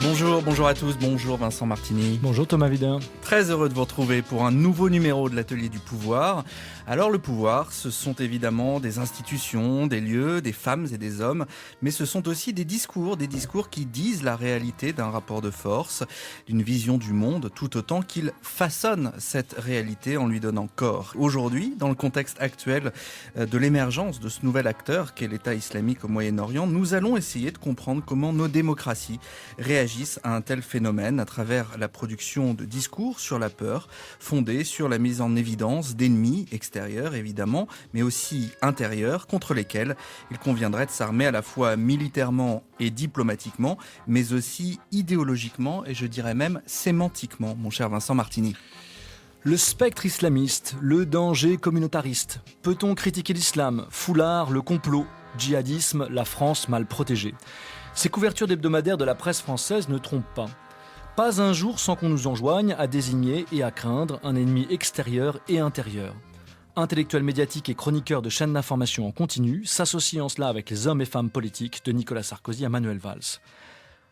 Bonjour à tous, bonjour Vincent Martini. Bonjour Thomas Vidin. Très heureux de vous retrouver pour un nouveau numéro de l'Atelier du pouvoir. Alors le pouvoir, ce sont évidemment des institutions, des lieux, des femmes et des hommes, mais ce sont aussi des discours qui disent la réalité d'un rapport de force, d'une vision du monde, tout autant qu'ils façonnent cette réalité en lui donnant corps. Aujourd'hui, dans le contexte actuel de l'émergence de ce nouvel acteur qu'est l'État islamique au Moyen-Orient, nous allons essayer de comprendre comment nos démocraties réagissent à un tel phénomène à travers la production de discours sur la peur, fondés sur la mise en évidence d'ennemis extérieurs évidemment, mais aussi intérieurs, contre lesquels il conviendrait de s'armer à la fois militairement et diplomatiquement, mais aussi idéologiquement et je dirais même sémantiquement, mon cher Vincent Martini. Le spectre islamiste, le danger communautariste. Peut-on critiquer l'islam? Foulard, le complot, djihadisme, la France mal protégée. Ces couvertures d'hebdomadaires de la presse française ne trompent pas. Pas un jour sans qu'on nous enjoigne à désigner et à craindre un ennemi extérieur et intérieur. Intellectuels médiatiques et chroniqueurs de chaînes d'information en continu s'associent en cela avec les hommes et femmes politiques de Nicolas Sarkozy à Manuel Valls.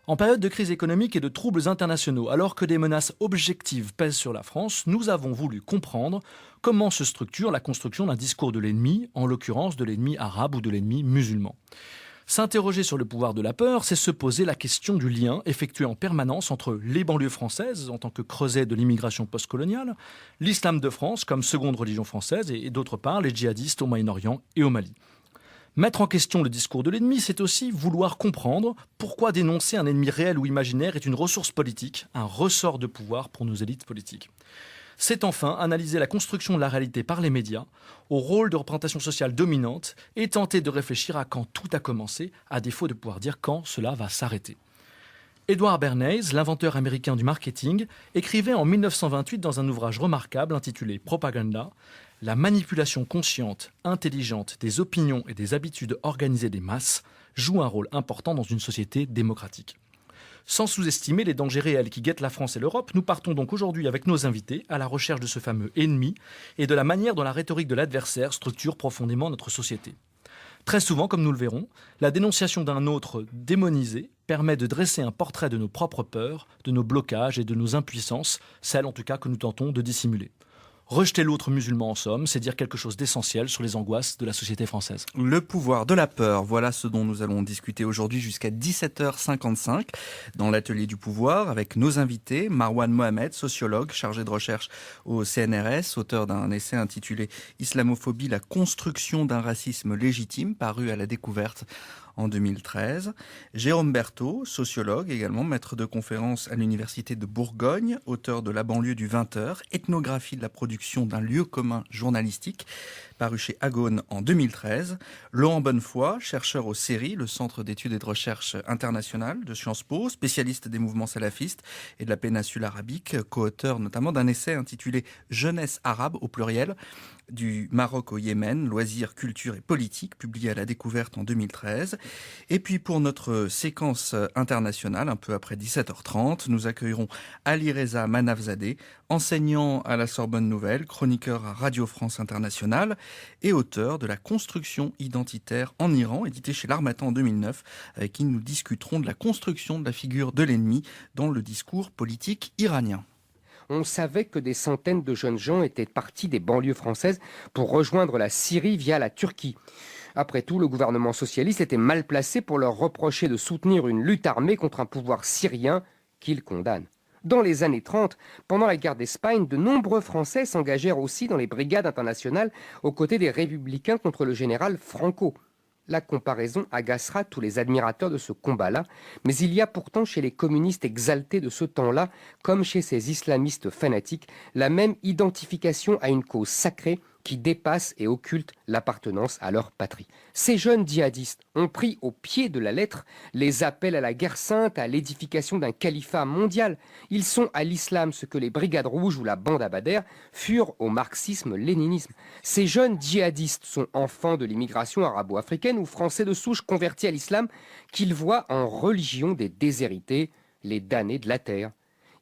En période de crise économique et de troubles internationaux, alors que des menaces objectives pèsent sur la France, nous avons voulu comprendre comment se structure la construction d'un discours de l'ennemi, en l'occurrence de l'ennemi arabe ou de l'ennemi musulman. S'interroger sur le pouvoir de la peur, c'est se poser la question du lien effectué en permanence entre les banlieues françaises, en tant que creuset de l'immigration postcoloniale, l'islam de France comme seconde religion française et d'autre part les djihadistes au Moyen-Orient et au Mali. Mettre en question le discours de l'ennemi, c'est aussi vouloir comprendre pourquoi dénoncer un ennemi réel ou imaginaire est une ressource politique, un ressort de pouvoir pour nos élites politiques. C'est enfin analyser la construction de la réalité par les médias, au rôle de représentation sociale dominante, et tenter de réfléchir à quand tout a commencé, à défaut de pouvoir dire quand cela va s'arrêter. Edward Bernays, l'inventeur américain du marketing, écrivait en 1928 dans un ouvrage remarquable intitulé Propaganda, la manipulation consciente, intelligente des opinions et des habitudes organisées des masses joue un rôle important dans une société démocratique. Sans sous-estimer les dangers réels qui guettent la France et l'Europe, nous partons donc aujourd'hui avec nos invités à la recherche de ce fameux ennemi et de la manière dont la rhétorique de l'adversaire structure profondément notre société. Très souvent, comme nous le verrons, la dénonciation d'un autre démonisé permet de dresser un portrait de nos propres peurs, de nos blocages et de nos impuissances, celles en tout cas que nous tentons de dissimuler. Rejeter l'autre musulman en somme, c'est dire quelque chose d'essentiel sur les angoisses de la société française. Le pouvoir de la peur, voilà ce dont nous allons discuter aujourd'hui jusqu'à 17h55 dans l'Atelier du pouvoir avec nos invités. Marwan Mohamed, sociologue, chargé de recherche au CNRS, auteur d'un essai intitulé « Islamophobie, la construction d'un racisme légitime » paru à La Découverte en 2013. Jérôme Berthaud, sociologue, également maître de conférence à l'Université de Bourgogne, auteur de La banlieue du 20h, ethnographie de la production d'un lieu commun journalistique, paru chez Agone en 2013. Laurent Bonnefoy, chercheur au CERI, le Centre d'études et de recherche internationales de Sciences Po, spécialiste des mouvements salafistes et de la péninsule arabique, co-auteur notamment d'un essai intitulé « Jeunesse arabe » au pluriel, du Maroc au Yémen, loisirs, culture et politique, publié à La Découverte en 2013. Et puis pour notre séquence internationale, un peu après 17h30, nous accueillerons Ali Reza Manafzadeh, enseignant à la Sorbonne Nouvelle, chroniqueur à Radio France Internationale et auteur de La construction identitaire en Iran, édité chez l'Harmattan en 2009, avec qui nous discuterons de la construction de la figure de l'ennemi dans le discours politique iranien. On savait que des centaines de jeunes gens étaient partis des banlieues françaises pour rejoindre la Syrie via la Turquie. Après tout, le gouvernement socialiste était mal placé pour leur reprocher de soutenir une lutte armée contre un pouvoir syrien qu'il condamne. Dans les années 30, pendant la guerre d'Espagne, de nombreux Français s'engagèrent aussi dans les brigades internationales aux côtés des républicains contre le général Franco. La comparaison agacera tous les admirateurs de ce combat-là, mais il y a pourtant chez les communistes exaltés de ce temps-là, comme chez ces islamistes fanatiques, la même identification à une cause sacrée qui dépasse et occulte l'appartenance à leur patrie. Ces jeunes djihadistes ont pris au pied de la lettre les appels à la guerre sainte, à l'édification d'un califat mondial. Ils sont à l'islam ce que les brigades rouges ou la bande Abadère furent au marxisme-léninisme. Ces jeunes djihadistes sont enfants de l'immigration arabo-africaine ou français de souche convertis à l'islam qu'ils voient en religion des déshérités, les damnés de la terre.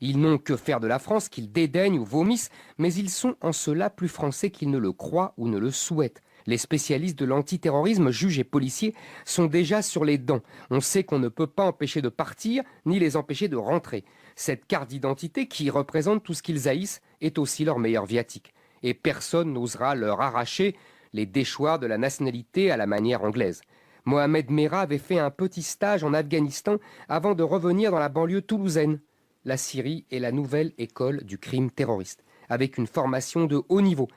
Ils n'ont que faire de la France qu'ils dédaignent ou vomissent, mais ils sont en cela plus français qu'ils ne le croient ou ne le souhaitent. Les spécialistes de l'antiterrorisme, juges et policiers, sont déjà sur les dents. On sait qu'on ne peut pas empêcher de partir, ni les empêcher de rentrer. Cette carte d'identité, qui représente tout ce qu'ils haïssent, est aussi leur meilleur viatique. Et personne n'osera leur arracher les déchoirs de la nationalité à la manière anglaise. Mohamed Merah avait fait un petit stage en Afghanistan avant de revenir dans la banlieue toulousaine. La Syrie est la nouvelle école du crime terroriste, avec une formation de haut niveau.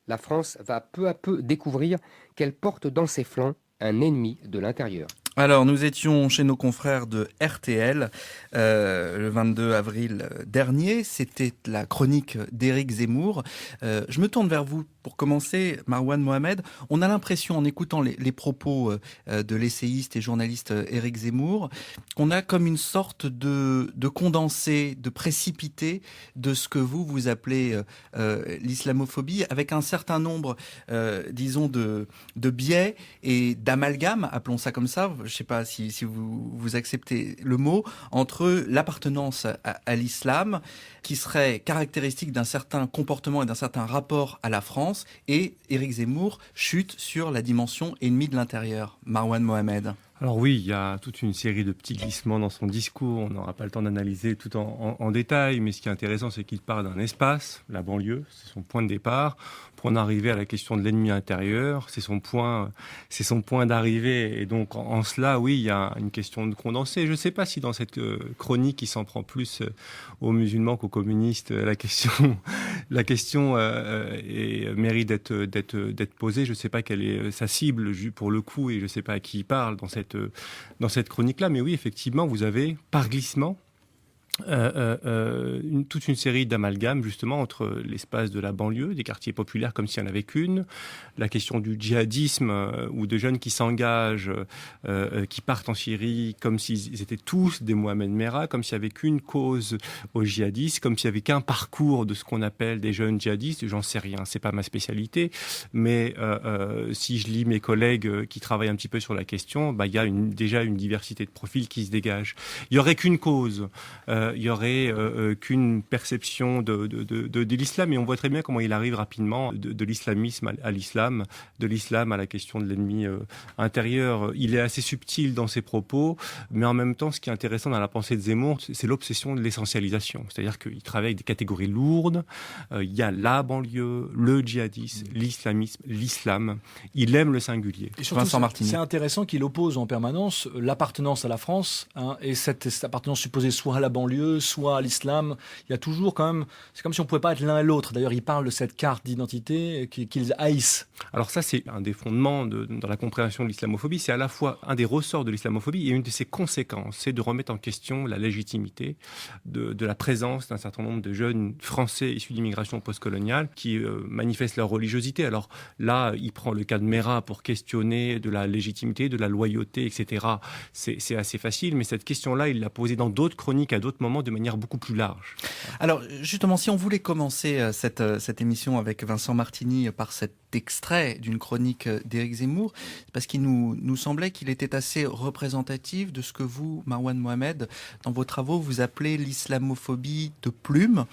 La France va peu à peu découvrir qu'elle porte dans ses flancs un ennemi de l'intérieur. Alors, nous étions chez nos confrères de RTL le 22 avril dernier. C'était la chronique d'Éric Zemmour. Je me tourne vers vous pour commencer, Marouane Mohamed. On a l'impression, en écoutant les propos de l'essayiste et journaliste Éric Zemmour, qu'on a comme une sorte de condensé, de précipité de ce que vous appelez l'islamophobie, avec un certain nombre, disons, de biais et d'amalgames, appelons ça comme ça. Je ne sais pas si vous acceptez le mot, entre l'appartenance à l'islam, qui serait caractéristique d'un certain comportement et d'un certain rapport à la France, et Éric Zemmour chute sur la dimension ennemie de l'intérieur. Marouane Mohamed. Alors oui, il y a toute une série de petits glissements dans son discours. On n'aura pas le temps d'analyser tout en détail, mais ce qui est intéressant, c'est qu'il part d'un espace, la banlieue, c'est son point de départ, pour en arriver à la question de l'ennemi intérieur. C'est son point d'arrivée. Et donc, en cela, oui, il y a une question de condensé. Je ne sais pas si dans cette chronique, qui s'en prend plus aux musulmans qu'aux communistes, la question mérite d'être posée. Je ne sais pas quelle est sa cible pour le coup, et je ne sais pas à qui il parle dans cette chronique-là. Mais oui, effectivement, vous avez, par glissement, toute une série d'amalgames justement entre l'espace de la banlieue, des quartiers populaires comme s'il n'y en avait qu'une, la question du djihadisme ou de jeunes qui s'engagent, qui partent en Syrie comme s'ils étaient tous des Mohamed Merah, comme s'il n'y avait qu'une cause aux djihadistes, comme s'il n'y avait qu'un parcours de ce qu'on appelle des jeunes djihadistes. J'en sais rien, c'est pas ma spécialité, mais si je lis mes collègues qui travaillent un petit peu sur la question, il y a déjà une diversité de profils qui se dégage. Il n'y aurait qu'une cause. Il y aurait qu'une perception de l'islam, et on voit très bien comment il arrive rapidement de l'islamisme à l'islam, de l'islam à la question de l'ennemi intérieur. Il est assez subtil dans ses propos, mais en même temps, ce qui est intéressant dans la pensée de Zemmour, c'est l'obsession de l'essentialisation. C'est-à-dire qu'il travaille avec des catégories lourdes. Il y a la banlieue, le djihadisme, l'islamisme, l'islam. Il aime le singulier. Et surtout, c'est intéressant qu'il oppose en permanence l'appartenance à la France et cette appartenance supposée soit à la banlieue, soit à l'islam. Il y a toujours quand même, c'est comme si on ne pouvait pas être l'un et l'autre. D'ailleurs, il parle de cette carte d'identité qu'ils haïssent. Alors ça, c'est un des fondements dans la compréhension de l'islamophobie. C'est à la fois un des ressorts de l'islamophobie et une de ses conséquences. C'est de remettre en question la légitimité de la présence d'un certain nombre de jeunes Français issus d'immigration postcoloniale qui manifestent leur religiosité. Alors là, il prend le cas de Merah pour questionner de la légitimité, de la loyauté, etc. C'est assez facile, mais cette question-là, il l'a posée dans d'autres chroniques à d'autres moments de manière beaucoup plus large. Alors justement, si on voulait commencer cette émission avec Vincent Martini par cet extrait d'une chronique d'Éric Zemmour, c'est parce qu'il nous semblait qu'il était assez représentatif de ce que vous, Marouane Mohamed, dans vos travaux, vous appelez l'islamophobie de plume.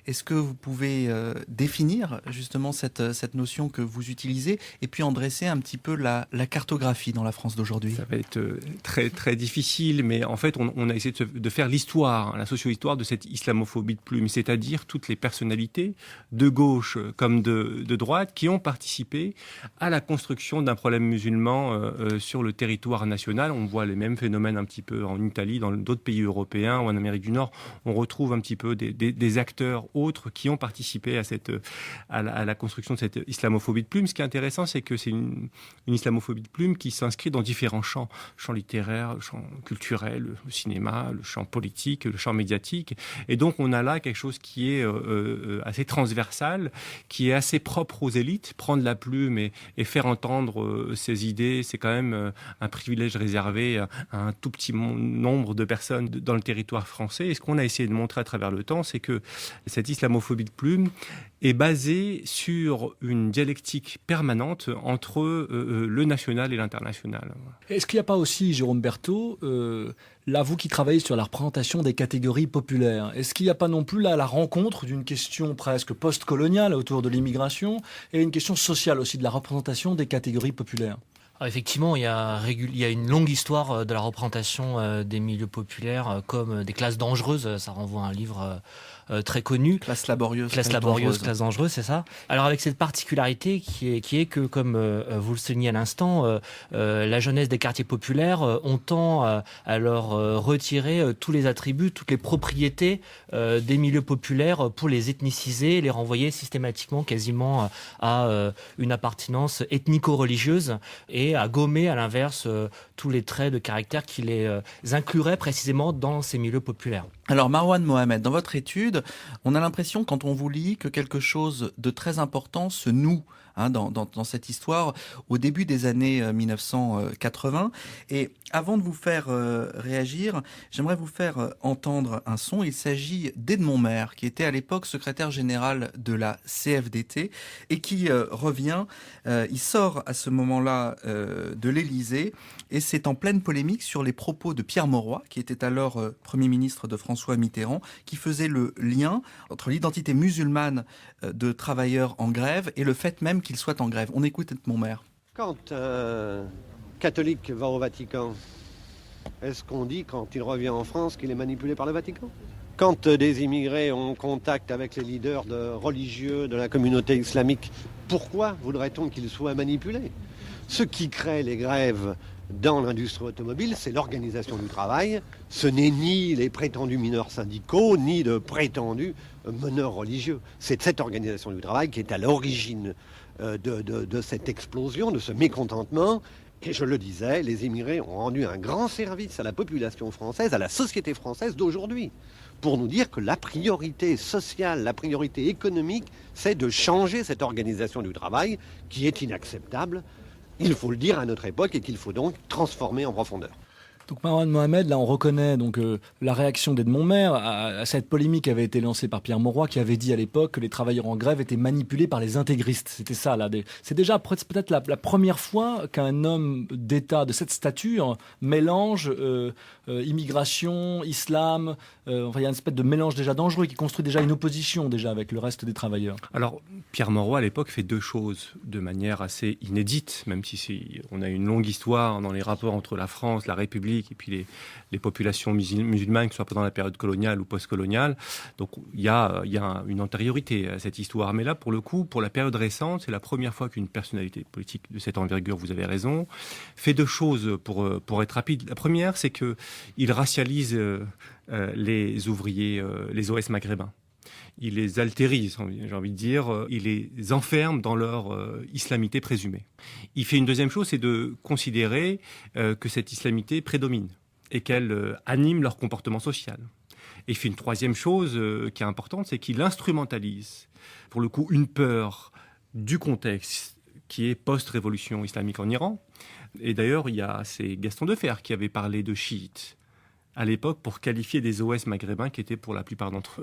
Est-ce que vous pouvez définir justement cette notion que vous utilisez et puis en dresser un petit peu la cartographie dans la France d'aujourd'hui? Ça va être très, très difficile, mais en fait, on a essayé de faire l'histoire, la socio-histoire de cette islamophobie de plume, c'est-à-dire toutes les personnalités de gauche comme de droite qui ont participé à la construction d'un problème musulman sur le territoire national. On voit les mêmes phénomènes un petit peu en Italie, dans d'autres pays européens ou en Amérique du Nord. On retrouve un petit peu des acteurs autres qui ont participé à la construction de cette islamophobie de plume. Ce qui est intéressant, c'est que c'est une islamophobie de plume qui s'inscrit dans différents champs. Le champ littéraire, le champ culturel, le cinéma, le champ politique, le champ médiatique. Et donc, on a là quelque chose qui est assez transversal, qui est assez propre aux élites. Prendre la plume et faire entendre ses idées, c'est quand même un privilège réservé à un tout petit nombre de personnes dans le territoire français. Et ce qu'on a essayé de montrer à travers le temps, c'est que cette islamophobie de plume est basée sur une dialectique permanente entre le national et l'international. Est-ce qu'il n'y a pas aussi, Jérôme Berthaud, Là, vous qui travaillez sur la représentation des catégories populaires, est-ce qu'il n'y a pas non plus là la rencontre d'une question presque post-coloniale autour de l'immigration et une question sociale aussi de la représentation des catégories populaires ? Effectivement, il y a une longue histoire de la représentation des milieux populaires comme des classes dangereuses. Ça renvoie à un livre très connu. Classe laborieuse, Classe dangereuse, c'est ça. Alors avec cette particularité qui est que, comme vous le soulignez à l'instant, la jeunesse des quartiers populaires, on tend à leur retirer tous les attributs, toutes les propriétés des milieux populaires pour les ethniciser, les renvoyer systématiquement quasiment à une appartenance ethnico-religieuse et à gommer à l'inverse tous les traits de caractère qui les incluraient précisément dans ces milieux populaires. Alors Marwan Mohamed, dans votre étude, on a l'impression quand on vous lit que quelque chose de très important se noue dans cette histoire au début des années 1980. Et avant de vous faire réagir, j'aimerais vous faire entendre un son. Il s'agit d'Edmond Maire, qui était à l'époque secrétaire général de la CFDT et qui revient. Il sort à ce moment-là de l'Élysée et c'est en pleine polémique sur les propos de Pierre Mauroy, qui était alors Premier ministre de François Mitterrand, qui faisait le lien entre l'identité musulmane de travailleurs en grève et le fait même qu'ils soient en grève. On écoute Edmond Maire. Quand un catholique va au Vatican, est-ce qu'on dit quand il revient en France qu'il est manipulé par le Vatican ? Quand des immigrés ont contact avec les leaders religieux de la communauté islamique, pourquoi voudrait-on qu'ils soient manipulés ? Ce qui crée les grèves dans l'industrie automobile, c'est l'organisation du travail. Ce n'est ni les prétendus mineurs syndicaux, ni de prétendus meneurs religieux. C'est cette organisation du travail qui est à l'origine de cette explosion, de ce mécontentement. Et je le disais, les immigrés ont rendu un grand service à la population française, à la société française d'aujourd'hui, pour nous dire que la priorité sociale, la priorité économique, c'est de changer cette organisation du travail qui est inacceptable. Il faut le dire à notre époque et qu'il faut donc transformer en profondeur. Donc Marwan Mohamed, là on reconnaît donc la réaction d'Edmond Maire à cette polémique qui avait été lancée par Pierre Mauroy, qui avait dit à l'époque que les travailleurs en grève étaient manipulés par les intégristes. C'était ça là. C'est déjà peut-être la première fois qu'un homme d'État de cette stature mélange immigration, islam. Enfin, il y a une espèce de mélange déjà dangereux qui construit déjà une opposition déjà avec le reste des travailleurs. Alors Pierre Mauroy à l'époque fait deux choses de manière assez inédite, même si on a une longue histoire dans les rapports entre la France, la République et puis les populations musulmanes, que ce soit pendant la période coloniale ou post-coloniale. Donc il y a une antériorité à cette histoire. Mais là, pour le coup, pour la période récente, c'est la première fois qu'une personnalité politique de cette envergure, vous avez raison, fait deux choses pour être rapide. La première, c'est qu'il racialise les ouvriers, les OS maghrébins. Il les altérise, j'ai envie de dire, il les enferme dans leur islamité présumée. Il fait une deuxième chose, c'est de considérer que cette islamité prédomine et qu'elle anime leur comportement social. Et il fait une troisième chose qui est importante, c'est qu'il instrumentalise, pour le coup, une peur du contexte qui est post-révolution islamique en Iran. Et d'ailleurs, c'est Gaston Defferre qui avait parlé de chiites à l'époque pour qualifier des OS maghrébins qui étaient pour la plupart d'entre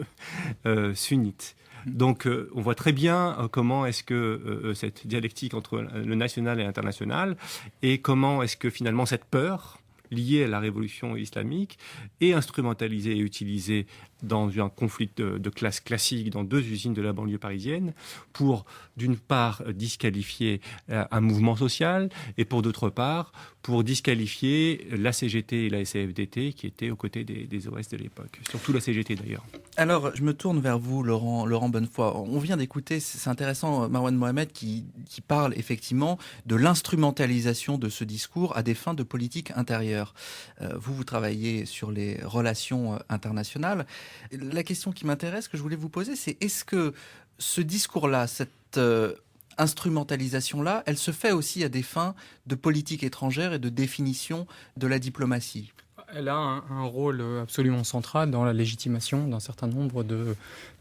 eux sunnites. Donc on voit très bien comment est-ce que cette dialectique entre le national et l'international et comment est-ce que finalement cette peur liée à la révolution islamique est instrumentalisée et utilisée dans un conflit de classe classique dans deux usines de la banlieue parisienne pour, d'une part, disqualifier un mouvement social et pour, d'autre part, pour disqualifier la CGT et la CFDT qui étaient aux côtés des OS de l'époque. Surtout la CGT d'ailleurs. Alors, je me tourne vers vous, Laurent Bonnefoy. On vient d'écouter, c'est intéressant, Marwan Mohamed qui parle effectivement de l'instrumentalisation de ce discours à des fins de politique intérieure. Vous travaillez sur les relations internationales. La question qui m'intéresse, que je voulais vous poser, c'est est-ce que ce discours-là, cette instrumentalisation-là, elle se fait aussi à des fins de politique étrangère et de définition de la diplomatie ? Elle a un rôle absolument central dans la légitimation d'un certain nombre de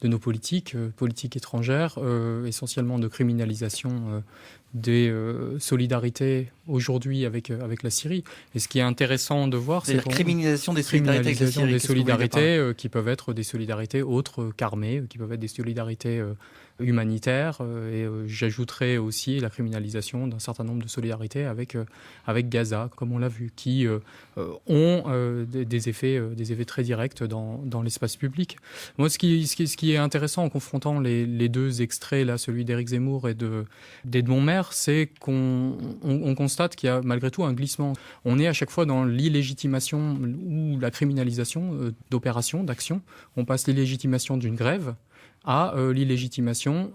nos politiques étrangères, essentiellement de criminalisation des solidarités aujourd'hui avec la Syrie. Et ce qui est intéressant de voir, c'est la criminalisation des solidarités avec la Syrie. Des solidarités qui peuvent être des solidarités autres qu'armées, qui peuvent être des solidarités humanitaire et j'ajouterais aussi la criminalisation d'un certain nombre de solidarités avec Gaza, comme on l'a vu, qui ont des effets très directs dans l'espace public. Moi, ce qui est intéressant en confrontant les deux extraits, là, celui d'Éric Zemmour et d'Edmond Maire, c'est qu'on constate qu'il y a malgré tout un glissement. On est à chaque fois dans l'illégitimation ou la criminalisation d'opérations, d'actions. On passe l'illégitimation d'une grève à l'illégitimation,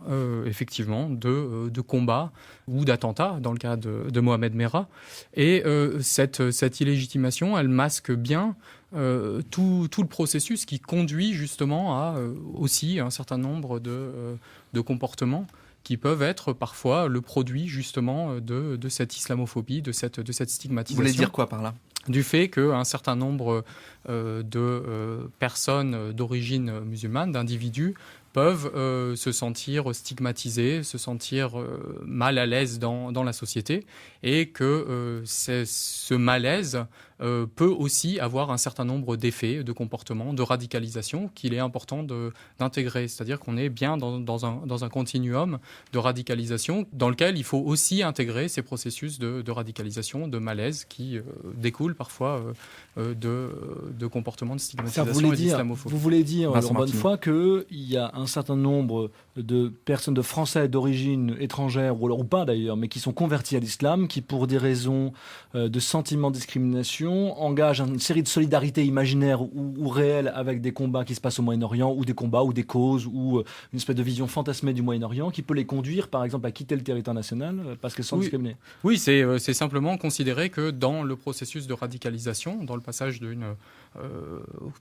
effectivement, de combats ou d'attentats, dans le cas de Mohamed Merah. Et cette illégitimation, elle masque bien tout le processus qui conduit justement à aussi un certain nombre de comportements qui peuvent être parfois le produit justement de cette islamophobie, de cette stigmatisation. Vous voulez dire quoi par là ? Du fait qu'un certain nombre de personnes d'origine musulmane, d'individus, peuvent se sentir stigmatisés, se sentir mal à l'aise dans la société, et que ce malaise peut aussi avoir un certain nombre d'effets, de comportements, de radicalisation qu'il est important d'intégrer. C'est-à-dire qu'on est bien dans un continuum de radicalisation dans lequel il faut aussi intégrer ces processus de radicalisation, de malaise qui découlent parfois de comportements de stigmatisation et d'islamophobie. Vous voulez dire, en bonne foi, qu'il y a un certain nombre de personnes, de Français d'origine étrangère, ou pas d'ailleurs, mais qui sont convertis à l'islam, qui pour des raisons de sentiment de discrimination engagent une série de solidarités imaginaires ou réelles avec des combats qui se passent au Moyen-Orient, ou des combats, ou des causes, ou une espèce de vision fantasmée du Moyen-Orient, qui peut les conduire, par exemple, à quitter le territoire national parce qu'elles sont discriminées. Oui, c'est simplement considérer que dans le processus de radicalisation, dans le passage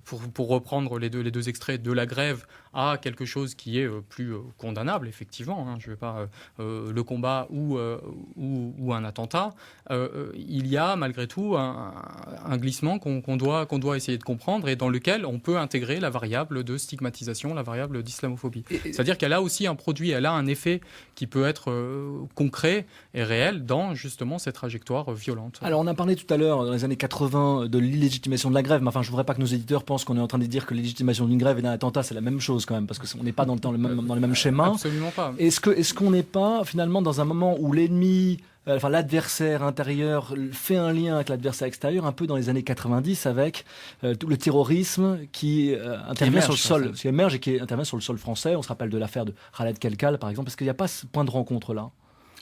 pour reprendre les deux extraits de la grève à quelque chose qui est plus condamnable, effectivement, je ne veux pas le combat ou un attentat, il y a malgré tout un glissement qu'on doit essayer de comprendre et dans lequel on peut intégrer la variable de stigmatisation, la variable d'islamophobie. C'est-à-dire qu'elle a aussi un produit, elle a un effet qui peut être concret et réel dans justement cette trajectoire violente. Alors on a parlé tout à l'heure, dans les années 80, de l'illégitimation de la grève, mais enfin je ne voudrais pas que nos éditeurs pensent qu'on est en train de dire que l'illégitimation d'une grève et d'un attentat c'est la même chose quand même, parce qu'on n'est pas dans le même schéma. Absolument pas. Est-ce qu'on n'est pas finalement dans un moment où l'ennemi, l'adversaire intérieur fait un lien avec l'adversaire extérieur, un peu dans les années 90 avec tout le terrorisme qui intervient sur le sol, qui émerge et qui intervient sur le sol français. On se rappelle de l'affaire de Khaled Kelkal par exemple. Est-ce qu'il n'y a pas ce point de rencontre là ?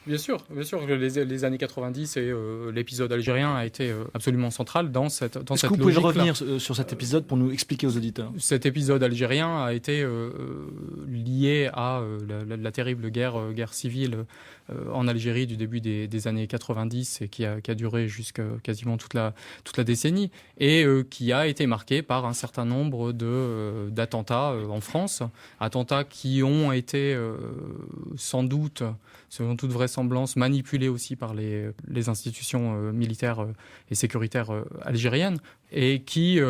Bien sûr, les années 90 et l'épisode algérien a été absolument central dans cette logique-là. Est-ce que vous pouvez revenir sur cet épisode pour nous expliquer aux auditeurs ? Cet épisode algérien a été lié à la terrible guerre civile en Algérie du début des années 90 et qui a duré jusqu'à quasiment toute la décennie et qui a été marqué par un certain nombre d'attentats en France, attentats qui ont été sans doute, selon toute vraisemblance, manipulés aussi par les institutions militaires et sécuritaires algériennes et qui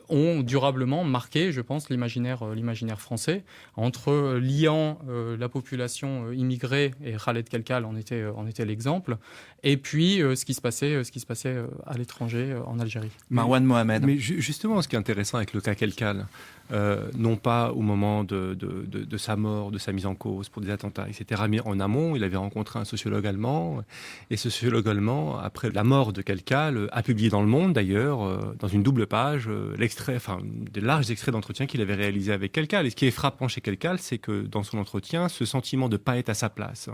ont durablement marqué, je pense, l'imaginaire français, entre liant la population immigrée, et Khaled Kelkal en était l'exemple, et puis ce qui se passait à l'étranger en Algérie. Marwan Mohamed. Mais justement, ce qui est intéressant avec le cas Kelkal, non pas au moment de sa mort, de sa mise en cause pour des attentats, etc., mais en amont, il avait rencontré un sociologue allemand, et ce sociologue allemand, après la mort de Kelkal, a publié dans Le Monde, d'ailleurs, dans une double page, des larges extraits d'entretien qu'il avait réalisés avec Kelkal. Et ce qui est frappant chez Kelkal, c'est que dans son entretien, ce sentiment de ne pas être à sa place,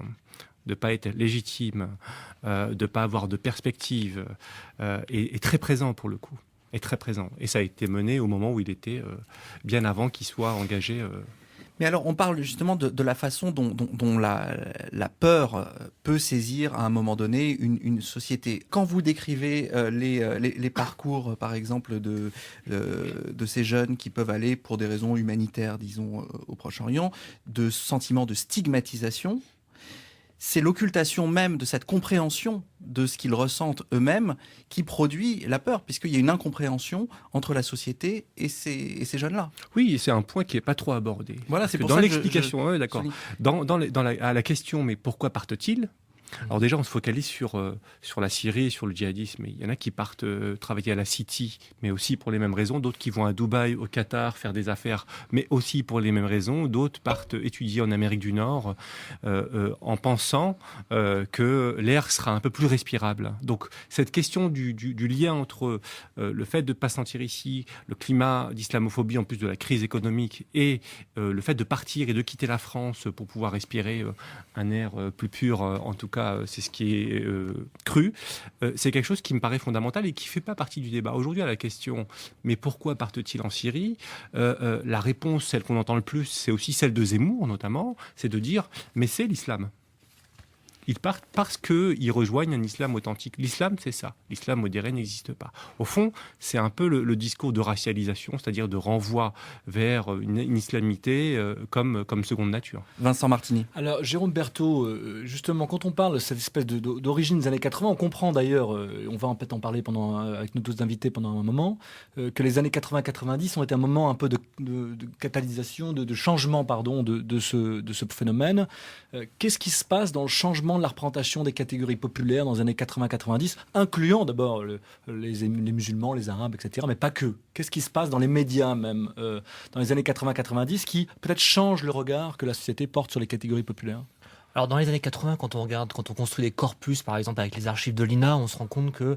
de ne pas être légitime, de ne pas avoir de perspective, est très présent pour le coup. Est très présent. Et ça a été mené au moment où il était, bien avant qu'il soit engagé. Mais alors, on parle justement de la façon dont la peur peut saisir à un moment donné une société. Quand vous décrivez les parcours, par exemple, de ces jeunes qui peuvent aller pour des raisons humanitaires, disons, au Proche-Orient, de sentiments de stigmatisation, c'est l'occultation même de cette compréhension de ce qu'ils ressentent eux-mêmes qui produit la peur, puisqu'il y a une incompréhension entre la société et ces jeunes-là. Oui, et c'est un point qui n'est pas trop abordé. Voilà, c'est pour dans ça l'explication, d'accord. À la question, mais pourquoi partent-ils ? Alors déjà, on se focalise sur la Syrie et sur le djihadisme. Il y en a qui partent travailler à la City, mais aussi pour les mêmes raisons. D'autres qui vont à Dubaï, au Qatar, faire des affaires, mais aussi pour les mêmes raisons. D'autres partent étudier en Amérique du Nord en pensant que l'air sera un peu plus respirable. Donc cette question du lien entre le fait de ne pas sentir ici, le climat d'islamophobie en plus de la crise économique et le fait de partir et de quitter la France pour pouvoir respirer un air plus pur, en tout cas c'est ce qui est cru, c'est quelque chose qui me paraît fondamental et qui ne fait pas partie du débat. Aujourd'hui, à la question, mais pourquoi partent-ils en Syrie, la réponse, celle qu'on entend le plus, c'est aussi celle de Zemmour notamment, c'est de dire, mais c'est l'islam. Ils partent parce qu'ils rejoignent un islam authentique. L'islam, c'est ça. L'islam modéré n'existe pas. Au fond, c'est un peu le discours de racialisation, c'est-à-dire de renvoi vers une islamité comme seconde nature. Vincent Martini. Alors, Jérôme Berthaud, justement, quand on parle de cette espèce d'origine des années 80, on comprend d'ailleurs, on va peut-être en parler avec nos deux invités pendant un moment, que les années 80-90 ont été un moment un peu de catalysation, de changement, de ce phénomène. Qu'est-ce qui se passe dans le changement de la représentation des catégories populaires dans les années 80-90, incluant d'abord les musulmans, les arabes, etc., mais pas que. Qu'est-ce qui se passe dans les médias même, dans les années 80-90, qui peut-être change le regard que la société porte sur les catégories populaires ? Alors dans les années 80, quand on construit des corpus, par exemple avec les archives de l'INA, on se rend compte que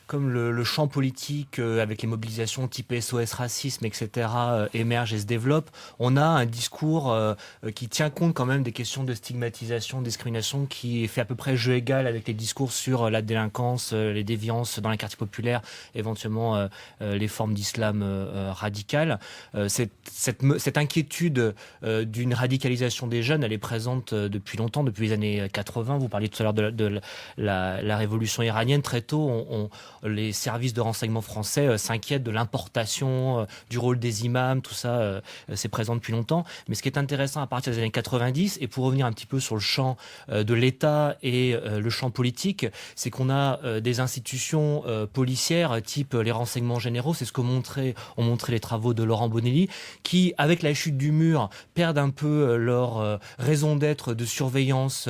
comme le champ politique, avec les mobilisations type SOS Racisme, etc., émerge et se développe, on a un discours qui tient compte quand même des questions de stigmatisation, de discrimination, qui fait à peu près jeu égal avec les discours sur la délinquance, les déviances dans les quartiers populaires, éventuellement les formes d'islam radical. Cette inquiétude d'une radicalisation des jeunes, elle est présente depuis longtemps, depuis les années 80. Vous parliez tout à l'heure de la révolution iranienne. Très tôt, les services de renseignement français s'inquiètent de l'importation, du rôle des imams, tout ça, c'est présent depuis longtemps. Mais ce qui est intéressant à partir des années 90, et pour revenir un petit peu sur le champ de l'État et le champ politique, c'est qu'on a des institutions policières type les renseignements généraux, c'est ce qu'ont montré les travaux de Laurent Bonelli, qui, avec la chute du mur, perdent un peu leur raison d'être de surveillance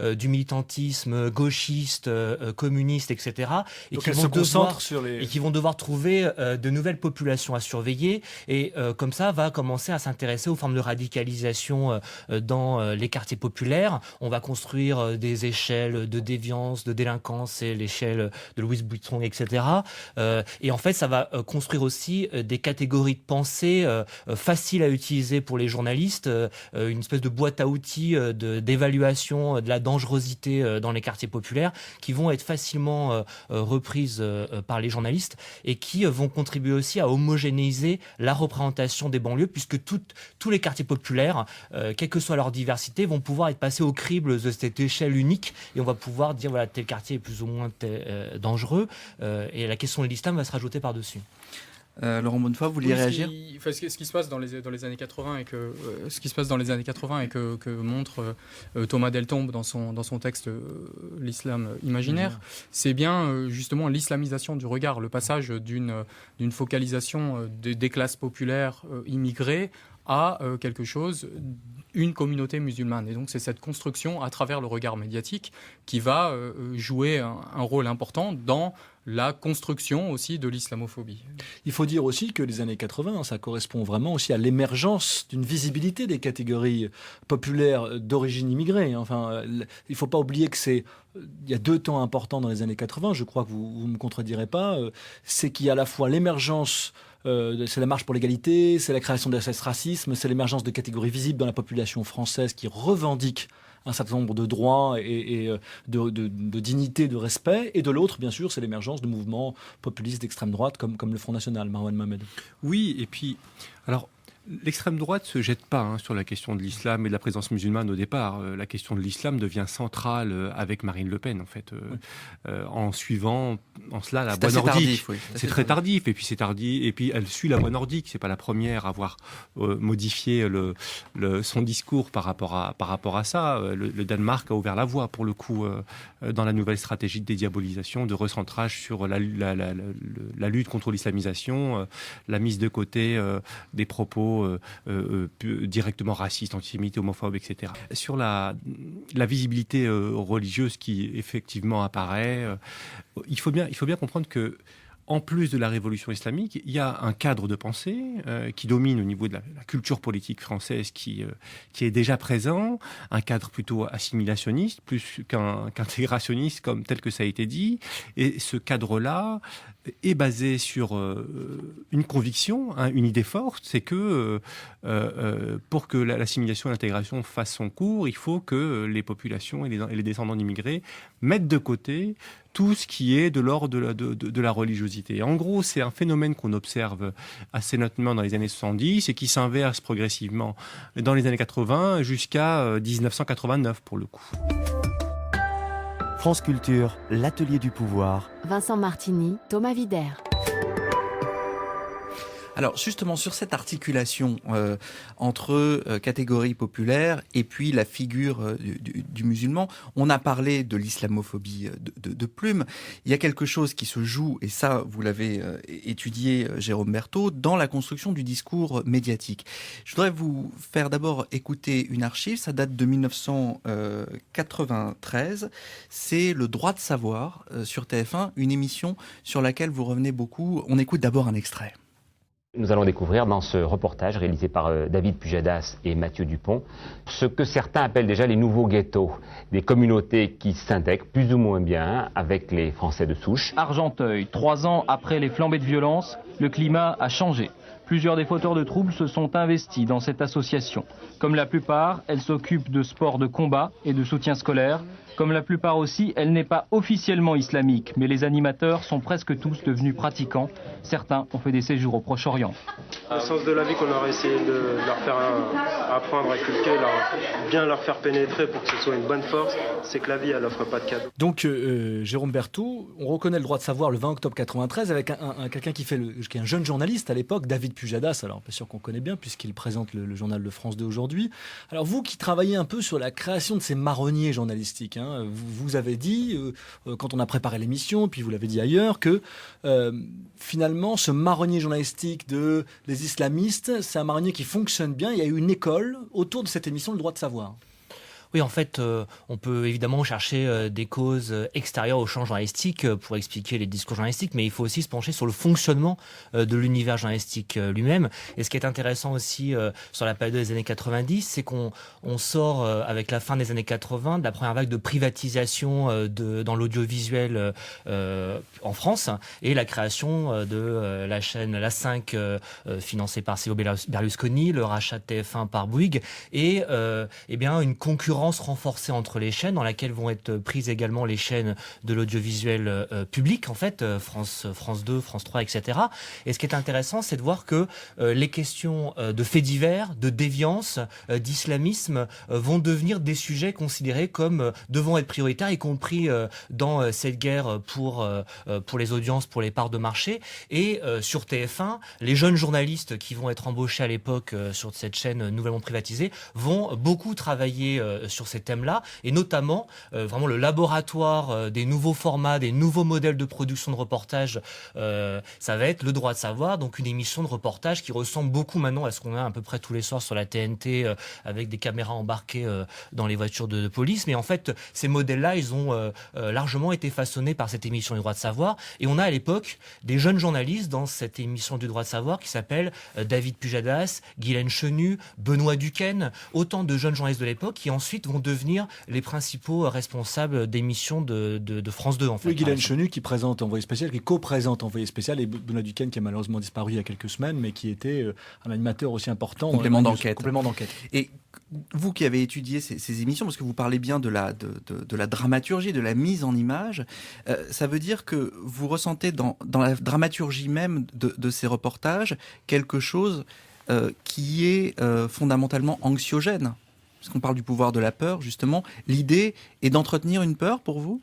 du militantisme gauchiste, communiste, etc. Et qui vont devoir trouver de nouvelles populations à surveiller. Et comme ça, va commencer à s'intéresser aux formes de radicalisation dans les quartiers populaires. On va construire des échelles de déviance, de délinquance, c'est l'échelle de Louis Vuitton, etc. Et en fait, ça va construire aussi des catégories de pensée faciles à utiliser pour les journalistes, une espèce de boîte à outils d'évaluation de la dangerosité dans les quartiers populaires qui vont être facilement reprises par les journalistes et qui vont contribuer aussi à homogénéiser la représentation des banlieues, puisque tous les quartiers populaires, quelle que soit leur diversité, vont pouvoir être passés au crible de cette échelle unique et on va pouvoir dire voilà, tel quartier est plus ou moins dangereux et la question de l'islam va se rajouter par-dessus. Laurent Bonnefoy, vous vouliez réagir ? Ce qui se passe dans les années 80 et que montre Thomas Deltombe dans son texte l'islam imaginaire, c'est bien justement l'islamisation du regard, le passage d'une focalisation des classes populaires immigrées à quelque chose, une communauté musulmane. Et donc c'est cette construction à travers le regard médiatique qui va jouer un rôle important dans la construction aussi de l'islamophobie. Il faut dire aussi que les années 80, ça correspond vraiment aussi à l'émergence d'une visibilité des catégories populaires d'origine immigrée. Enfin, il ne faut pas oublier que il y a deux temps importants dans les années 80, je crois que vous ne me contredirez pas, c'est qu'il y a à la fois l'émergence c'est la marche pour l'égalité, c'est la création de SOS Racisme, c'est l'émergence de catégories visibles dans la population française qui revendiquent un certain nombre de droits et de dignité, de respect. Et de l'autre, bien sûr, c'est l'émergence de mouvements populistes d'extrême droite comme le Front National, Marwan Mohamed. Oui, et puis, alors, l'extrême droite ne se jette pas sur la question de l'islam et de la présence musulmane au départ. La question de l'islam devient centrale avec Marine Le Pen, en fait, en suivant en cela la voie nordique. C'est très tardif, et puis c'est tardif, et puis elle suit la voie nordique. C'est pas la première à avoir modifié son discours par rapport à ça. Le Danemark a ouvert la voie, pour le coup, dans la nouvelle stratégie de dédiabolisation, de recentrage sur la lutte contre l'islamisation, la mise de côté des propos propos directement racistes, antisémites, homophobes, etc. Sur la visibilité religieuse qui effectivement apparaît, il faut bien comprendre que en plus de la révolution islamique, il y a un cadre de pensée qui domine au niveau de la culture politique française qui est déjà présent, un cadre plutôt assimilationniste plus qu'intégrationniste comme tel que ça a été dit. Et ce cadre-là est basé sur une conviction, une idée forte, c'est que pour que l'assimilation et l'intégration fassent son cours, il faut que les populations et les descendants d'immigrés mettent de côté tout ce qui est de l'ordre de la religiosité. En gros, c'est un phénomène qu'on observe assez nettement dans les années 70 et qui s'inverse progressivement dans les années 80 jusqu'à 1989 pour le coup. France Culture, l'atelier du pouvoir. Vincent Martini, Thomas Wider. Alors justement sur cette articulation entre catégorie populaire et puis la figure du musulman, on a parlé de l'islamophobie de Plume. Il y a quelque chose qui se joue, et ça vous l'avez étudié Jérôme Berthaud, dans la construction du discours médiatique. Je voudrais vous faire d'abord écouter une archive, ça date de 1993, c'est Le droit de savoir sur TF1, une émission sur laquelle vous revenez beaucoup. On écoute d'abord un extrait. Nous allons découvrir dans ce reportage réalisé par David Pujadas et Mathieu Dupont ce que certains appellent déjà les nouveaux ghettos, des communautés qui s'intègrent plus ou moins bien avec les Français de souche. Argenteuil, 3 ans après les flambées de violence, le climat a changé. Plusieurs des fauteurs de troubles se sont investis dans cette association. Comme la plupart, elle s'occupe de sports de combat et de soutien scolaire. Comme la plupart aussi, elle n'est pas officiellement islamique, mais les animateurs sont presque tous devenus pratiquants. Certains ont fait des séjours au Proche-Orient. Le sens de la vie qu'on aurait essayé de leur faire apprendre, inculquer, bien leur faire pénétrer pour que ce soit une bonne force, c'est que la vie, elle n'offre pas de cadeau. Donc, Jérôme Berthaud, on reconnaît le droit de savoir le 20 octobre 93 avec quelqu'un qui est un jeune journaliste à l'époque, David Pujadas, alors bien sûr qu'on connaît bien puisqu'il présente le journal de France 2 aujourd'hui. Alors vous qui travaillez un peu sur la création de ces marronniers journalistiques, vous avez dit, quand on a préparé l'émission, puis vous l'avez dit ailleurs, que finalement ce marronnier journalistique des islamistes, c'est un marronnier qui fonctionne bien. Il y a eu une école autour de cette émission, le droit de savoir. Oui, en fait, on peut évidemment chercher des causes extérieures au champ journalistique pour expliquer les discours journalistiques, mais il faut aussi se pencher sur le fonctionnement de l'univers journalistique lui-même. Et ce qui est intéressant aussi sur la période des années 90, c'est qu'on sort avec la fin des années 80 de la première vague de privatisation dans l'audiovisuel en France et la création de la chaîne La 5 financée par Silvio Berlusconi, le rachat de TF1 par Bouygues et bien une concurrence renforcée entre les chaînes dans laquelle vont être prises également les chaînes de l'audiovisuel public en fait, France 2, France 3, etc. Et ce qui est intéressant, c'est de voir que les questions de faits divers, de déviance, d'islamisme vont devenir des sujets considérés comme devant être prioritaires, y compris dans cette guerre pour les audiences, pour les parts de marché. Et sur TF1, les jeunes journalistes qui vont être embauchés à l'époque sur cette chaîne nouvellement privatisée vont beaucoup travailler sur ces thèmes-là, et notamment vraiment le laboratoire des nouveaux formats, des nouveaux modèles de production de reportage, ça va être le droit de savoir, donc une émission de reportage qui ressemble beaucoup maintenant à ce qu'on a à peu près tous les soirs sur la TNT avec des caméras embarquées dans les voitures de police, mais en fait ces modèles-là, ils ont largement été façonnés par cette émission du droit de savoir, et on a à l'époque des jeunes journalistes dans cette émission du droit de savoir qui s'appellent David Pujadas, Guylaine Chenu, Benoît Duquesne, autant de jeunes journalistes de l'époque qui ensuite vont devenir les principaux responsables d'émissions de France 2 en fait. Oui, Guylaine Chenu qui présente Envoyé spécial, qui co-présente Envoyé spécial, et Benoît Duquesne qui a malheureusement disparu il y a quelques semaines, mais qui était un animateur aussi important. Complément d'enquête. Et vous qui avez étudié ces émissions, parce que vous parlez bien de la dramaturgie, de la mise en image, ça veut dire que vous ressentez dans la dramaturgie même de ces reportages quelque chose qui est fondamentalement anxiogène. Parce qu'on parle du pouvoir de la peur, justement. L'idée est d'entretenir une peur pour vous ?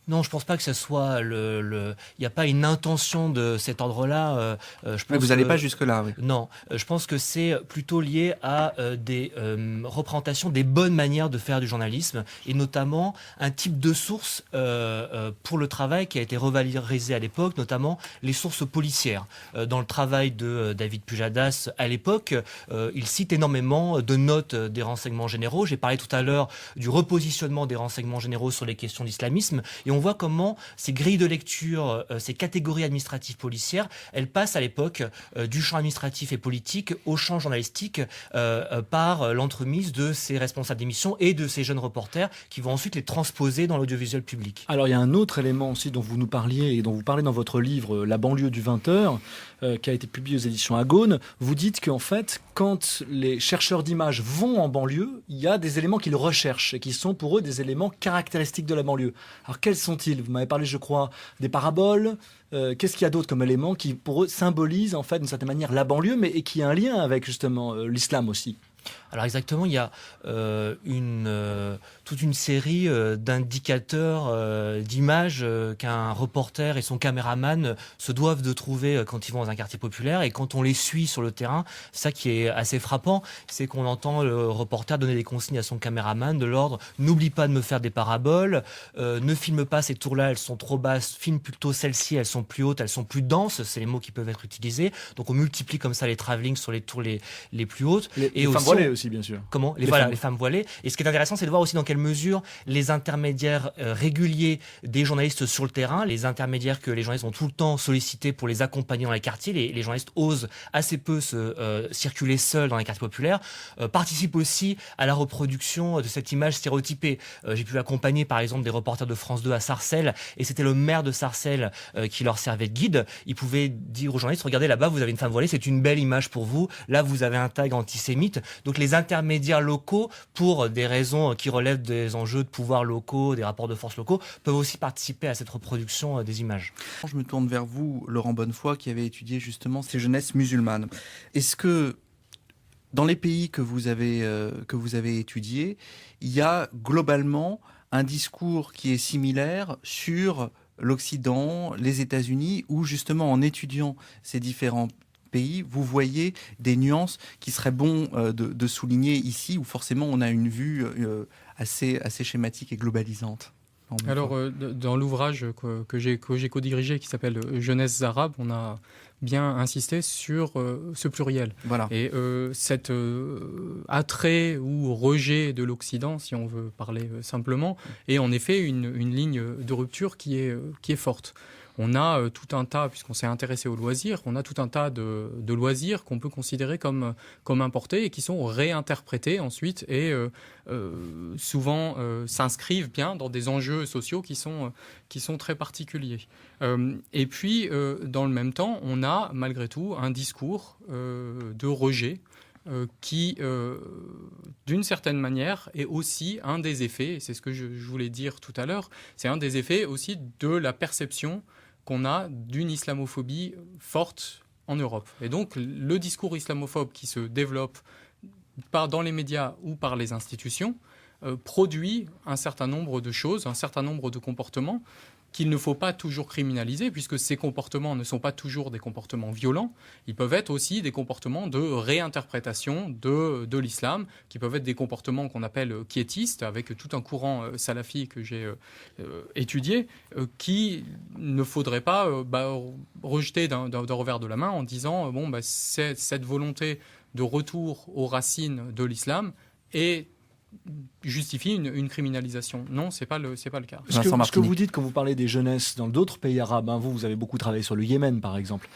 Non, je pense pas que ce soit il n'y a pas une intention de cet ordre-là. Vous n'allez pas jusque-là, oui. Non, je pense que c'est plutôt lié à des représentations, des bonnes manières de faire du journalisme, et notamment un type de source pour le travail qui a été revalorisé à l'époque, notamment les sources policières. Dans le travail de David Pujadas à l'époque, il cite énormément de notes des renseignements généraux. J'ai parlé tout à l'heure du repositionnement des renseignements généraux sur les questions d'islamisme, et on voit comment ces grilles de lecture, ces catégories administratives policières, elles passent à l'époque du champ administratif et politique au champ journalistique par l'entremise de ces responsables d'émission et de ces jeunes reporters qui vont ensuite les transposer dans l'audiovisuel public. Alors il y a un autre élément aussi dont vous nous parliez et dont vous parlez dans votre livre La banlieue du 20h, qui a été publié aux éditions Agone. Vous dites qu'en fait, quand les chercheurs d'images vont en banlieue, il y a des éléments qu'ils recherchent et qui sont pour eux des éléments caractéristiques de la banlieue. Alors quels sont-ils ? Vous m'avez parlé, je crois, des paraboles. Qu'est-ce qu'il y a d'autre comme élément qui, pour eux, symbolise en fait d'une certaine manière la banlieue, mais et qui a un lien avec justement l'islam aussi ? Alors exactement, il y a toute une série d'indicateurs, d'images qu'un reporter et son caméraman se doivent de trouver quand ils vont dans un quartier populaire. Et quand on les suit sur le terrain, ça qui est assez frappant, c'est qu'on entend le reporter donner des consignes à son caméraman de l'ordre « N'oublie pas de me faire des paraboles, ne filme pas ces tours-là, elles sont trop basses, filme plutôt celles-ci, elles sont plus hautes, elles sont plus denses », c'est les mots qui peuvent être utilisés. Donc on multiplie comme ça les travelling sur les tours les plus hautes. Les femmes voilées aussi, bien sûr. Comment ? Les femmes voilées. Et ce qui est intéressant, c'est de voir aussi dans quelle mesure les intermédiaires réguliers des journalistes sur le terrain, les intermédiaires que les journalistes vont tout le temps solliciter pour les accompagner dans les quartiers, les journalistes osent assez peu circuler seuls dans les quartiers populaires, participent aussi à la reproduction de cette image stéréotypée. J'ai pu accompagner par exemple des reporters de France 2 à Sarcelles, et c'était le maire de Sarcelles qui leur servait de guide. Il pouvait dire aux journalistes, regardez là-bas, vous avez une femme voilée, c'est une belle image pour vous. Là, vous avez un tag antisémite. Donc les intermédiaires locaux, pour des raisons qui relèvent des enjeux de pouvoir locaux, des rapports de force locaux, peuvent aussi participer à cette reproduction des images. Je me tourne vers vous, Laurent Bonnefoy, qui avait étudié justement ces jeunesses musulmanes. Est-ce que dans les pays que vous avez étudiés, il y a globalement un discours qui est similaire sur l'Occident, les États-Unis, où justement en étudiant ces différents pays, vous voyez des nuances qui seraient bon de souligner ici, où forcément on a une vue assez schématique et globalisante? Alors, dans l'ouvrage que j'ai co-dirigé, qui s'appelle Jeunesse arabe, on a bien insisté sur ce pluriel. Voilà. Et cet attrait ou rejet de l'Occident, si on veut parler simplement, est en effet une ligne de rupture qui est forte. On a tout un tas, puisqu'on s'est intéressé aux loisirs, on a tout un tas de loisirs qu'on peut considérer comme importés et qui sont réinterprétés ensuite et souvent s'inscrivent bien dans des enjeux sociaux qui sont très particuliers. Et puis, dans le même temps, on a malgré tout un discours de rejet qui, d'une certaine manière, est aussi un des effets, et c'est ce que je voulais dire tout à l'heure, c'est un des effets aussi de la perception qu'on a d'une islamophobie forte en Europe. Et donc, le discours islamophobe qui se développe dans les médias ou par les institutions produit un certain nombre de choses, un certain nombre de comportements qu'il ne faut pas toujours criminaliser, puisque ces comportements ne sont pas toujours des comportements violents. Ils peuvent être aussi des comportements de réinterprétation de l'islam, qui peuvent être des comportements qu'on appelle quiétistes, avec tout un courant salafi que j'ai étudié, qui ne faudrait pas rejeter d'un revers de la main en disant cette volonté de retour aux racines de l'islam justifie une criminalisation. Non, c'est pas le cas. Ce que vous dites quand vous parlez des jeunesses dans d'autres pays arabes, vous avez beaucoup travaillé sur le Yémen par exemple,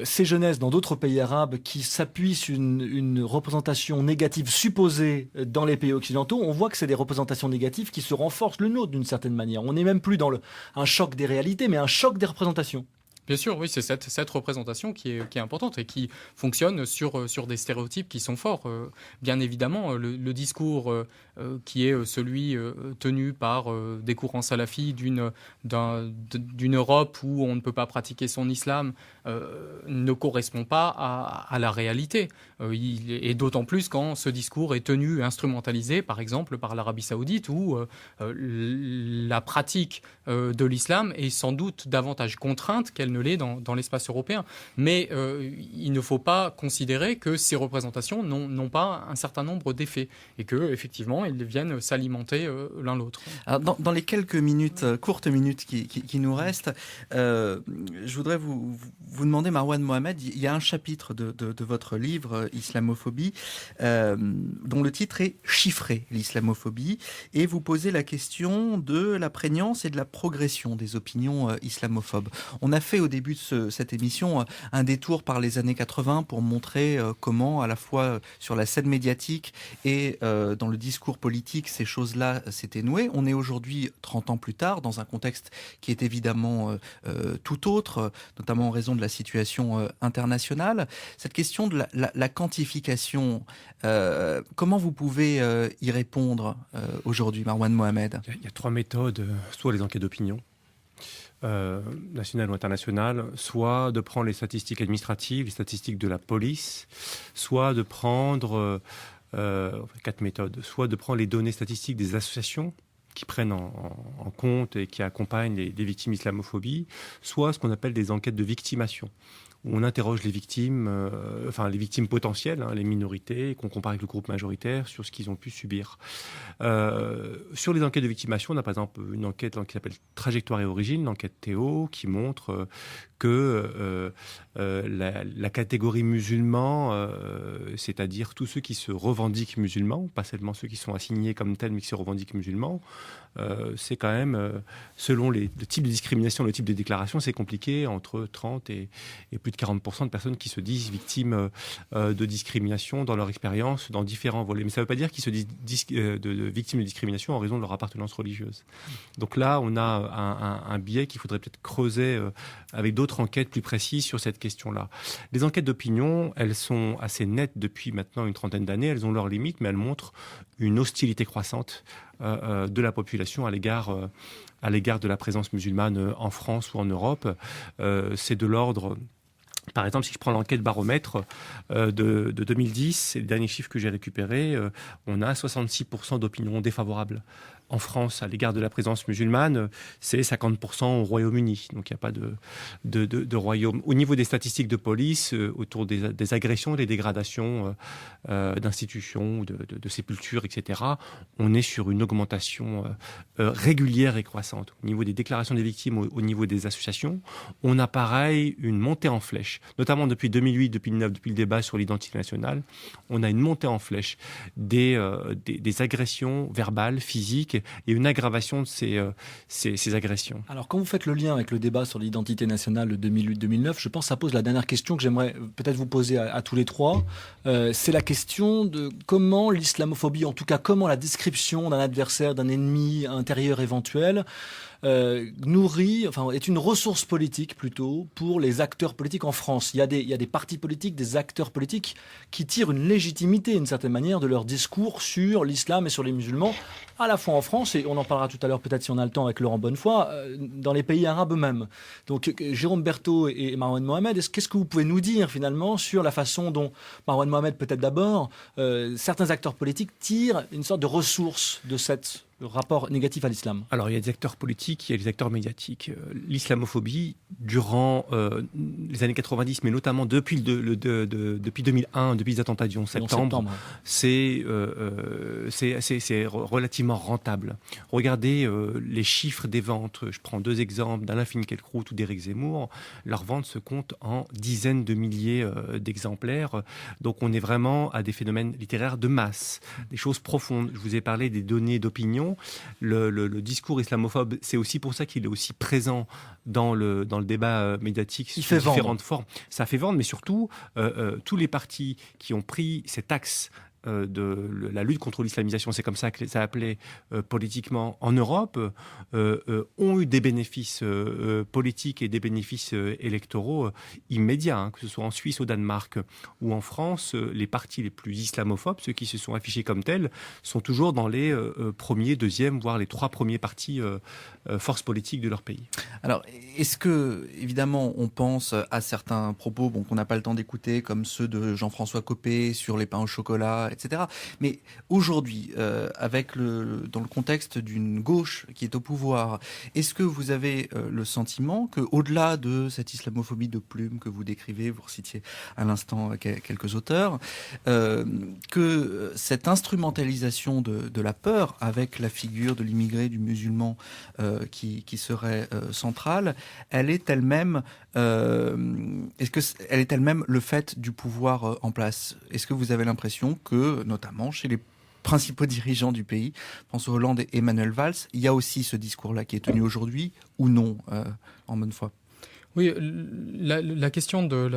ces jeunesses dans d'autres pays arabes qui s'appuient sur une représentation négative supposée dans les pays occidentaux, on voit que c'est des représentations négatives qui se renforcent le nôtre d'une certaine manière. On n'est même plus dans un choc des réalités, mais un choc des représentations. Bien sûr, oui, c'est cette représentation qui est importante et qui fonctionne sur des stéréotypes qui sont forts. Bien évidemment, le discours qui est celui tenu par des courants salafis d'une Europe où on ne peut pas pratiquer son islam ne correspond pas à la réalité. Et d'autant plus quand ce discours est tenu, instrumentalisé, par exemple, par l'Arabie saoudite, où la pratique de l'islam est sans doute davantage contrainte qu'elle ne l'est dans l'espace européen. Mais il ne faut pas considérer que ces représentations n'ont pas un certain nombre d'effets et qu'effectivement, ils viennent s'alimenter l'un l'autre. Alors, dans les quelques minutes, courtes minutes qui nous restent, je voudrais vous demander, Marwan Mohamed, il y a un chapitre de votre livre, Islamophobie, dont le titre est « Chiffrer l'islamophobie » et vous posez la question de la prégnance et de la progression des opinions islamophobes. On a fait au début de cette émission un détour par les années 80 pour montrer comment, à la fois sur la scène médiatique et dans le discours politique, ces choses-là s'étaient nouées. On est aujourd'hui, 30 ans plus tard, dans un contexte qui est évidemment tout autre, notamment en raison de la situation internationale. Cette question de la quantification, comment vous pouvez y répondre aujourd'hui, Marwan Mohamed ? Il y a 3 méthodes, soit les enquêtes d'opinion, nationales ou internationales, soit de prendre les statistiques administratives, les statistiques de la police, soit de prendre 4 méthodes, soit de prendre les données statistiques des associations qui prennent en compte et qui accompagnent les victimes d'islamophobie, soit ce qu'on appelle des enquêtes de victimation, où on interroge les victimes, les victimes potentielles, les minorités, qu'on compare avec le groupe majoritaire sur ce qu'ils ont pu subir. Sur les enquêtes de victimation, on a par exemple une enquête qui s'appelle Trajectoire et Origine, l'enquête Théo, qui montre que la catégorie musulman, c'est-à-dire tous ceux qui se revendiquent musulmans, pas seulement ceux qui sont assignés comme tels mais qui se revendiquent musulmans, c'est quand même, selon le type de discrimination, le type de déclaration, c'est compliqué, entre 30 et plus de 40% de personnes qui se disent victimes de discrimination dans leur expérience, dans différents volets. Mais ça ne veut pas dire qu'ils se disent victimes de discrimination en raison de leur appartenance religieuse. Donc là, on a un biais qu'il faudrait peut-être creuser avec d'autres enquêtes plus précises sur cette question-là. Les enquêtes d'opinion, elles sont assez nettes depuis maintenant une trentaine d'années, elles ont leurs limites, mais elles montrent une hostilité croissante de la population à l'égard de la présence musulmane en France ou en Europe. C'est de l'ordre... Par exemple, si je prends l'enquête Baromètre de 2010, c'est le dernier chiffre que j'ai récupéré, on a 66% d'opinions défavorables. En France, à l'égard de la présence musulmane, c'est 50% au Royaume-Uni. Donc il n'y a pas de royaume. Au niveau des statistiques de police, autour des agressions, des dégradations d'institutions, de sépultures, etc., on est sur une augmentation régulière et croissante. Au niveau des déclarations des victimes, au niveau des associations, on a pareil une montée en flèche. Notamment depuis 2008, depuis 2009, depuis le débat sur l'identité nationale, on a une montée en flèche des agressions verbales, physiques, et une aggravation de ces agressions. Alors, quand vous faites le lien avec le débat sur l'identité nationale de 2008-2009, je pense que ça pose la dernière question que j'aimerais peut-être vous poser à tous les trois. C'est la question de comment l'islamophobie, en tout cas comment la description d'un adversaire, d'un ennemi intérieur éventuel, est une ressource politique plutôt pour les acteurs politiques en France. Il y a des partis politiques, des acteurs politiques qui tirent une légitimité, d'une certaine manière, de leur discours sur l'islam et sur les musulmans, à la fois en France, et on en parlera tout à l'heure peut-être si on a le temps avec Laurent Bonnefoy, dans les pays arabes eux-mêmes. Donc Jérôme Berthaud et Marwan Mohamed, qu'est-ce que vous pouvez nous dire finalement sur la façon dont, Marwan Mohamed peut-être d'abord, certains acteurs politiques tirent une sorte de ressource de cette rapport négatif à l'islam? Alors, il y a des acteurs politiques, il y a des acteurs médiatiques. L'islamophobie, durant les années 90, mais notamment depuis 2001, depuis les attentats du 11 septembre, c'est relativement rentable. Regardez les chiffres des ventes. Je prends 2 exemples, d'Alain Finkielkraut ou d'Éric Zemmour. Leurs ventes se comptent en dizaines de milliers d'exemplaires. Donc, on est vraiment à des phénomènes littéraires de masse, des choses profondes. Je vous ai parlé des données d'opinion. Le discours islamophobe, c'est aussi pour ça qu'il est aussi présent dans le débat médiatique sous différentes formes. Ça fait vendre, mais surtout, tous les partis qui ont pris cet axe de la lutte contre l'islamisation, c'est comme ça que ça appelait politiquement en Europe, ont eu des bénéfices politiques et des bénéfices électoraux immédiats, hein, que ce soit en Suisse, au Danemark ou en France. Les partis les plus islamophobes, ceux qui se sont affichés comme tels, sont toujours dans les premiers, deuxièmes, voire les 3 premiers partis forces politiques de leur pays. Alors, est-ce que, évidemment, on pense à certains propos qu'on n'a pas le temps d'écouter, comme ceux de Jean-François Copé sur les pains au chocolat, etc. Mais aujourd'hui, dans le contexte d'une gauche qui est au pouvoir, est-ce que vous avez le sentiment qu'au-delà de cette islamophobie de plume que vous décrivez, vous recitiez à l'instant quelques auteurs, que cette instrumentalisation de la peur avec la figure de l'immigré, du musulman qui serait centrale, elle est elle-même le fait du pouvoir en place? Est-ce que vous avez l'impression que, notamment chez les principaux dirigeants du pays, François Hollande et Manuel Valls, il y a aussi ce discours-là qui est tenu aujourd'hui, ou non, en bonne foi? Oui, la question de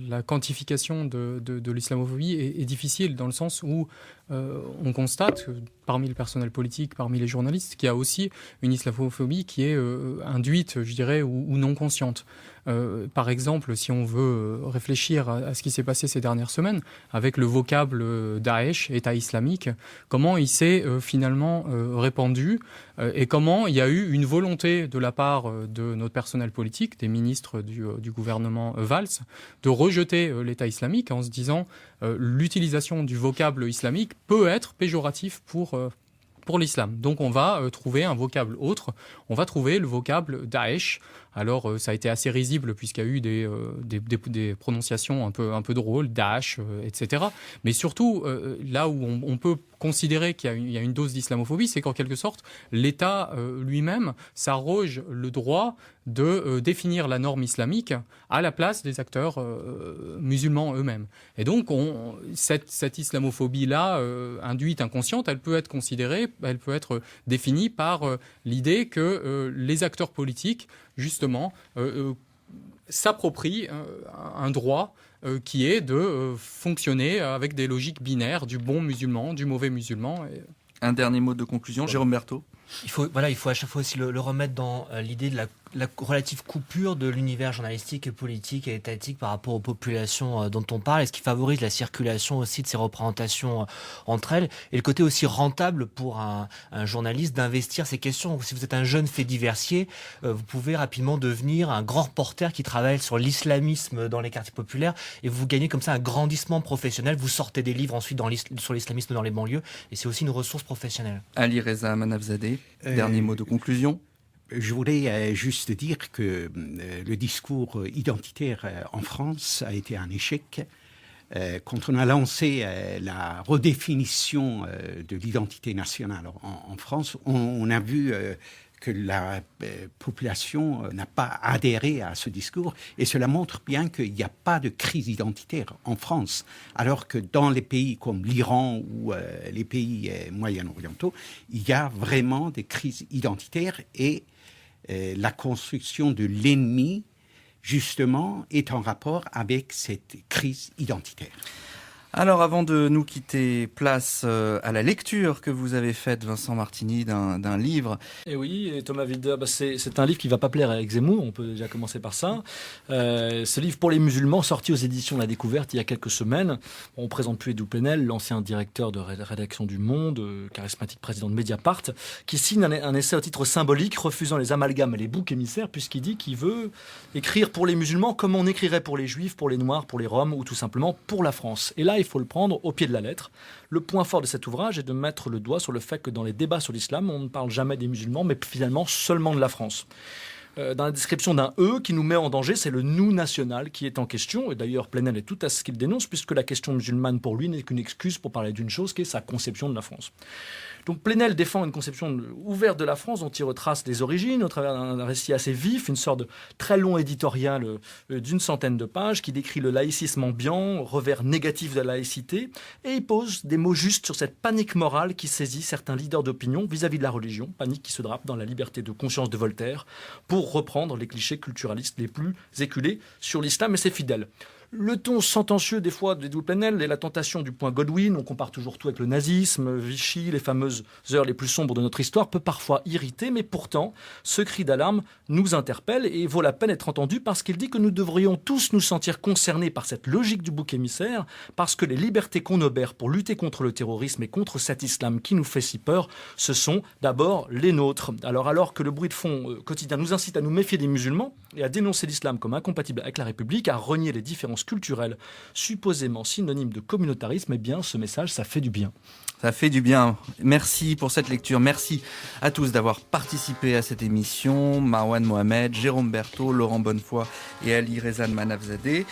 la quantification de l'islamophobie est difficile dans le sens où on constate que parmi le personnel politique, parmi les journalistes, qu'il y a aussi une islamophobie qui est induite, je dirais, ou non consciente. Par exemple, si on veut réfléchir à ce qui s'est passé ces dernières semaines avec le vocable Daesh, État islamique, comment il s'est finalement répandu et comment il y a eu une volonté de la part de notre personnel politique, des ministres du gouvernement Valls, de rejeter l'État islamique en se disant l'utilisation du vocable islamique peut être péjoratif pour l'islam. Donc on va trouver un vocable autre, on va trouver le vocable Daesh. Alors ça a été assez risible puisqu'il y a eu des prononciations un peu drôles, Daesh, etc. Mais surtout, là où on peut considérer qu'il y a une dose d'islamophobie, c'est qu'en quelque sorte, l'État lui-même s'arroge le droit de définir la norme islamique à la place des acteurs musulmans eux-mêmes. Et donc, cette islamophobie-là, induite, inconsciente, elle peut être définie par l'idée que les acteurs politiques, justement, s'approprient un droit qui est de fonctionner avec des logiques binaires du bon musulman, du mauvais musulman. Un dernier mot de conclusion, Jérôme Berthaud. Il faut à chaque fois aussi le remettre dans l'idée de la relative coupure de l'univers journalistique, politique et étatique par rapport aux populations dont on parle, et ce qui favorise la circulation aussi de ces représentations entre elles, et le côté aussi rentable pour un journaliste d'investir ces questions. Si vous êtes un jeune fait diversier, vous pouvez rapidement devenir un grand reporter qui travaille sur l'islamisme dans les quartiers populaires, et vous gagnez comme ça un grandissement professionnel. Vous sortez des livres ensuite sur l'islamisme dans les banlieues, et c'est aussi une ressource professionnelle. Ali Reza Manafzadeh, dernier mot de conclusion. Je voulais juste dire que le discours identitaire en France a été un échec. Quand on a lancé la redéfinition de l'identité nationale en France, on a vu que la population n'a pas adhéré à ce discours, et cela montre bien qu'il n'y a pas de crise identitaire en France, alors que dans les pays comme l'Iran ou les pays moyen-orientaux, il y a vraiment des crises identitaires, et la construction de l'ennemi, justement, est en rapport avec cette crise identitaire. Alors, avant de nous quitter, place à la lecture que vous avez faite, Vincent Martini, d'un livre. Et oui, et Thomas Wider, c'est un livre qui ne va pas plaire à Éric Zemmour, on peut déjà commencer par ça. Ce livre pour les musulmans, sorti aux éditions La Découverte il y a quelques semaines. On ne présente plus Edoui Plenel, l'ancien directeur de rédaction du Monde, charismatique président de Mediapart, qui signe un essai au titre symbolique, refusant les amalgames et les boucs émissaires, puisqu'il dit qu'il veut écrire pour les musulmans comme on écrirait pour les juifs, pour les noirs, pour les roms, ou tout simplement pour la France. Et là, il faut le prendre au pied de la lettre. Le point fort de cet ouvrage est de mettre le doigt sur le fait que dans les débats sur l'islam, on ne parle jamais des musulmans, mais finalement seulement de la France. Dans la description d'un « eux » qui nous met en danger, c'est le « nous » national qui est en question. Et d'ailleurs, Plenel est tout à ce qu'il dénonce, puisque la question musulmane pour lui n'est qu'une excuse pour parler d'une chose qui est sa conception de la France. Donc Plenel défend une conception ouverte de la France dont il retrace les origines au travers d'un récit assez vif, une sorte de très long éditorial d'une centaine de pages qui décrit le laïcisme ambiant, revers négatif de la laïcité, et il pose des mots justes sur cette panique morale qui saisit certains leaders d'opinion vis-à-vis de la religion, panique qui se drape dans la liberté de conscience de Voltaire, pour reprendre les clichés culturalistes les plus éculés sur l'islam et ses fidèles. Le ton sentencieux des fois d'Edouard Plenel et la tentation du point Godwin, on compare toujours tout avec le nazisme, Vichy, les fameuses heures les plus sombres de notre histoire, peut parfois irriter, mais pourtant, ce cri d'alarme nous interpelle et vaut la peine d'être entendu parce qu'il dit que nous devrions tous nous sentir concernés par cette logique du bouc émissaire, parce que les libertés qu'on obère pour lutter contre le terrorisme et contre cet islam qui nous fait si peur, ce sont d'abord les nôtres. Alors que le bruit de fond quotidien nous incite à nous méfier des musulmans et à dénoncer l'islam comme incompatible avec la République, à renier les différences culturelles supposément synonymes de communautarisme, eh bien ce message, ça fait du bien. Ça fait du bien. Merci pour cette lecture. Merci à tous d'avoir participé à cette émission. Marwan Mohamed, Jérôme Berthaud, Laurent Bonnefoy et Ali Rezan Manafzadeh.